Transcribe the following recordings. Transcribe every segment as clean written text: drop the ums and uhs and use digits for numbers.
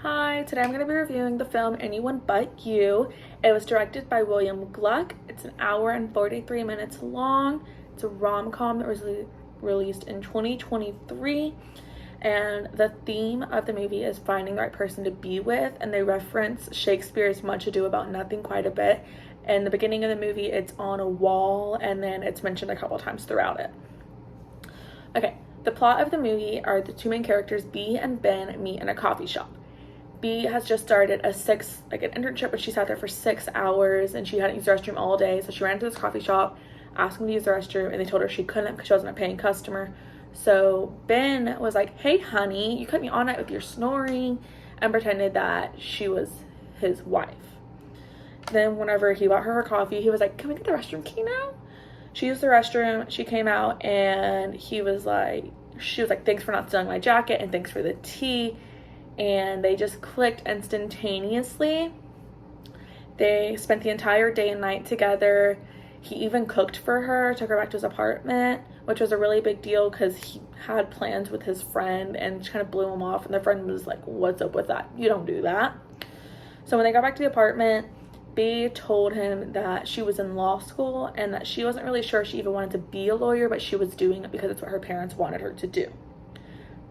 Hi, today I'm going to be reviewing the film Anyone But You. It was directed by William Gluck. It's an hour and 43 minutes long. It's a rom-com that was released in 2023. And the theme of the movie is finding the right person to be with. And they reference Shakespeare's Much Ado About Nothing quite a bit. In the beginning of the movie, it's on a wall, and then it's mentioned a couple times throughout it. Okay, the plot of the movie are the two main characters, Bea and Ben, meet in a coffee shop. Bea has just started an internship, but she sat there for 6 hours and she hadn't used the restroom all day. So she ran to this coffee shop, asked them to use the restroom, and they told her she couldn't because she wasn't a paying customer. So Ben was like, "Hey, honey, you kept me all night with your snoring," and pretended that she was his wife. Then whenever he bought her coffee, he was like, "Can we get the restroom key now?" She used the restroom. She came out and she was like, "Thanks for not stealing my jacket and thanks for the tea." And they just clicked instantaneously. They spent the entire day and night together. He even cooked for her, took her back to his apartment, which was a really big deal because he had plans with his friend and kind of blew him off. And the friend was like, "What's up with that? You don't do that." So when they got back to the apartment, Bea told him that she was in law school and that she wasn't really sure she even wanted to be a lawyer, but she was doing it because it's what her parents wanted her to do.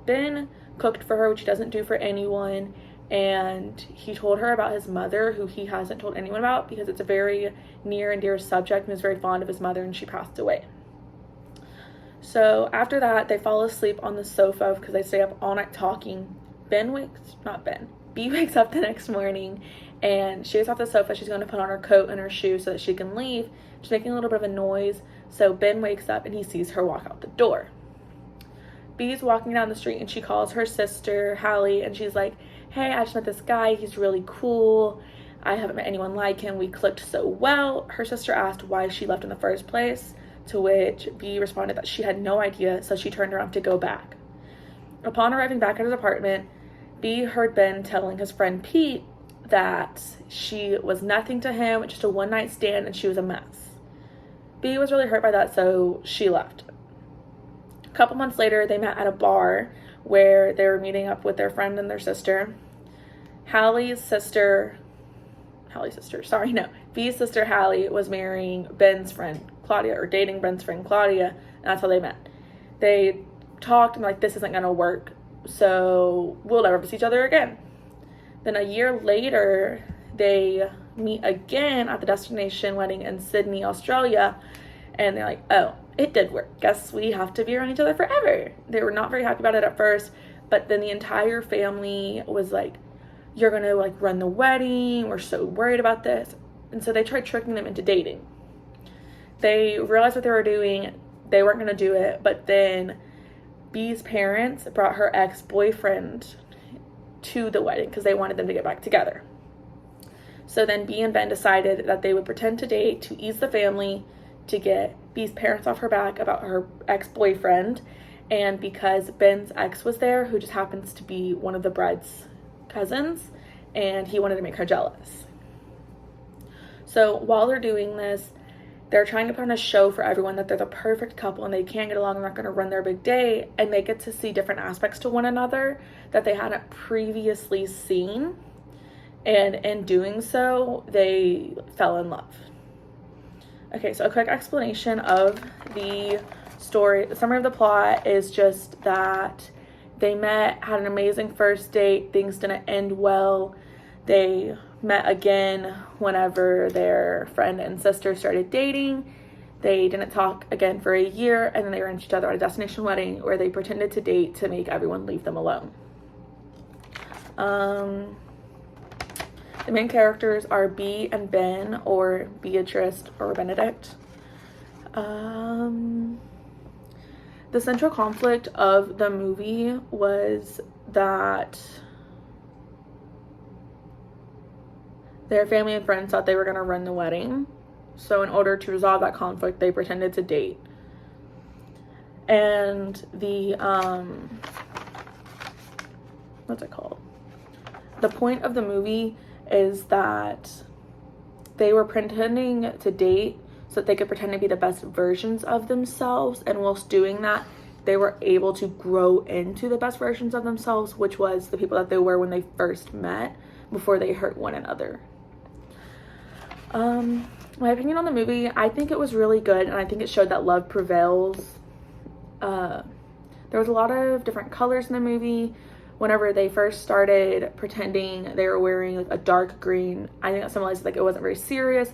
Ben cooked for her, which he doesn't do for anyone, and he told her about his mother, who he hasn't told anyone about because it's a very near and dear subject. He was very fond of his mother and she passed away. So after that, they fall asleep on the sofa because they stay up all night talking. Bea wakes up the next morning and she gets off the sofa. She's going to put on her coat and her shoes so that she can leave. She's making a little bit of a noise, so Ben wakes up and he sees her walk out the door. Bea's walking down the street and she calls her sister, Hallie, and she's like, "Hey, I just met this guy. He's really cool. I haven't met anyone like him. We clicked so well." Her sister asked why she left in the first place, to which Bea responded that she had no idea, so she turned around to go back. Upon arriving back at his apartment, Bea heard Ben telling his friend Pete that she was nothing to him, just a one-night stand, and she was a mess. Bea was really hurt by that, so she left. A couple months later, they met at a bar where they were meeting up with their friend and their sister. Bea's sister Hallie was marrying Ben's friend Claudia, or dating Ben's friend Claudia, and that's how they met. They talked and this isn't gonna work, so we'll never see each other again. Then a year later, they meet again at the destination wedding in Sydney, Australia, and they're like, "Oh, it did work. Guess we have to be around each other forever." They were not very happy about it at first, but then the entire family was like, "You're gonna run the wedding. We're so worried about this." And so they tried tricking them into dating. They realized what they were doing. They weren't gonna do it, but then Bea's parents brought her ex-boyfriend to the wedding because they wanted them to get back together. So then Bea and Ben decided that they would pretend to date to ease the family, to get Bea's parents off her back about her ex-boyfriend, and because Ben's ex was there, who just happens to be one of the bride's cousins, and he wanted to make her jealous. So while they're doing this, they're trying to put on a show for everyone that they're the perfect couple and they can't get along and they're not going to run their big day, and they get to see different aspects to one another that they hadn't previously seen, and in doing so, they fell in love. Okay, so a quick explanation of the story. The summary of the plot is just that they met, had an amazing first date, things didn't end well. They met again whenever their friend and sister started dating. They didn't talk again for a year, and then they ran into each other at a destination wedding where they pretended to date to make everyone leave them alone. The main characters are Bea and Ben, or Beatrice or Benedict. The central conflict of the movie was that their family and friends thought they were going to run the wedding. So in order to resolve that conflict, they pretended to date. And the, the point of the movie is that they were pretending to date so that they could pretend to be the best versions of themselves, and whilst doing that, they were able to grow into the best versions of themselves, which was the people that they were when they first met before they hurt one another. My opinion on the movie, I think it was really good, and I think it showed that love prevails. There was a lot of different colors in the movie. Whenever they first started pretending they were wearing like a dark green, I think that symbolized like it wasn't very serious.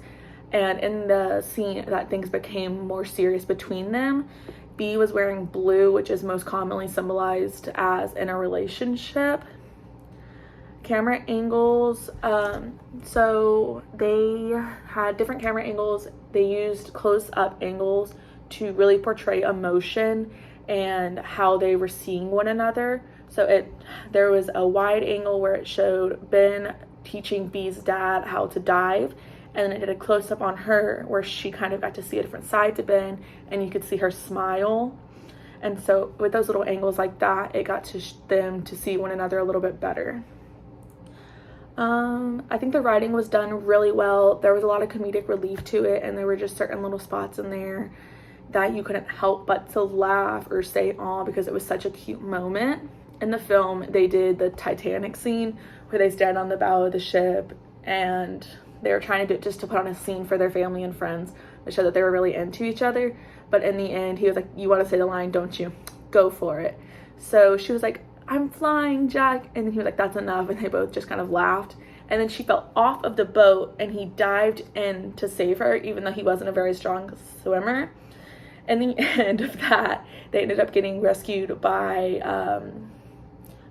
And in the scene that things became more serious between them, B was wearing blue, which is most commonly symbolized as in a relationship. Camera angles, so they had different camera angles. They used close-up angles to really portray emotion and how they were seeing one another. So there was a wide angle where it showed Ben teaching B's dad how to dive, and then it did a close-up on her where she kind of got to see a different side to Ben, and you could see her smile. And so with those little angles like that, it got to them to see one another a little bit better. I think the writing was done really well. There was a lot of comedic relief to it, and there were just certain little spots in there that you couldn't help but to laugh or say aw, because it was such a cute moment. In the film, they did the Titanic scene where they stand on the bow of the ship, and they were trying to do it just to put on a scene for their family and friends to show that they were really into each other. But in the end, he was like, "You want to say the line, don't you? Go for it." So she was like, "I'm flying, Jack," and he was like, "That's enough," and they both just kind of laughed. And then she fell off of the boat, and he dived in to save her, even though he wasn't a very strong swimmer. In the end of that, they ended up getting rescued by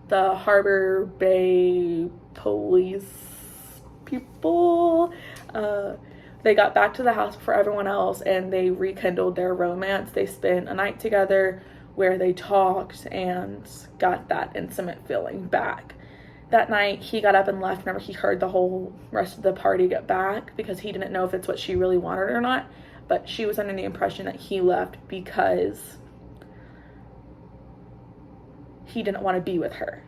the Harbor Bay police people. They got back to the house before everyone else, and they rekindled their romance. They spent a night together where they talked and got that intimate feeling back. That night, he got up and left whenever he heard the whole rest of the party get back, because he didn't know if it's what she really wanted or not. But she was under the impression that he left because he didn't want to be with her.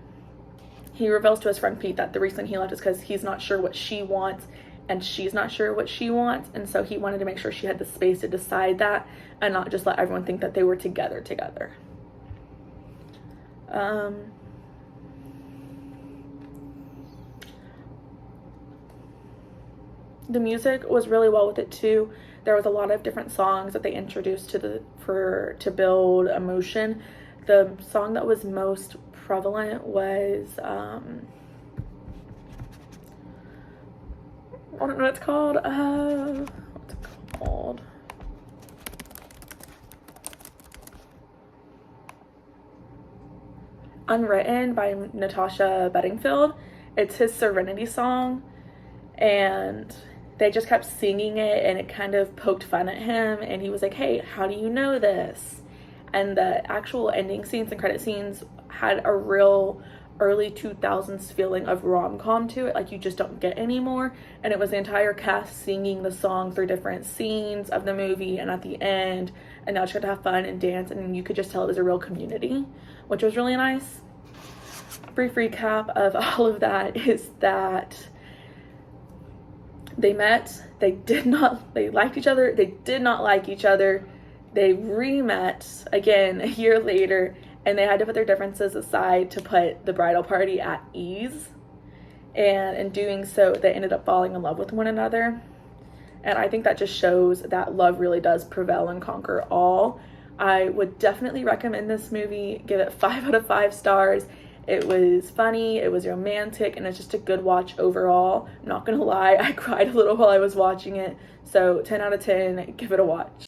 He reveals to his friend Pete that the reason he left is because he's not sure what she wants, and she's not sure what she wants, and so he wanted to make sure she had the space to decide that and not just let everyone think that they were together. The music was really well with it too. There was a lot of different songs that they introduced to build emotion. The song that was most prevalent was I don't know what it's called. What's it called? Unwritten by Natasha Bedingfield. It's his Serenity song, and they just kept singing it, and it kind of poked fun at him, and he was like, "Hey, how do you know this?" And the actual ending scenes and credit scenes had a real early 2000s feeling of rom-com to it, like you just don't get anymore. And it was the entire cast singing the song through different scenes of the movie and at the end, and they all tried to have fun and dance, and you could just tell it was a real community, which was really nice. Brief recap of all of that is that they met, they liked each other, they did not like each other, they re-met again a year later, and they had to put their differences aside to put the bridal party at ease, and in doing so, they ended up falling in love with one another. And I think that just shows that love really does prevail and conquer all. I would definitely recommend this movie, give it 5 out of 5 stars. It was funny, it was romantic, and it's just a good watch overall. I'm not gonna lie, I cried a little while I was watching it. So 10 out of 10, give it a watch.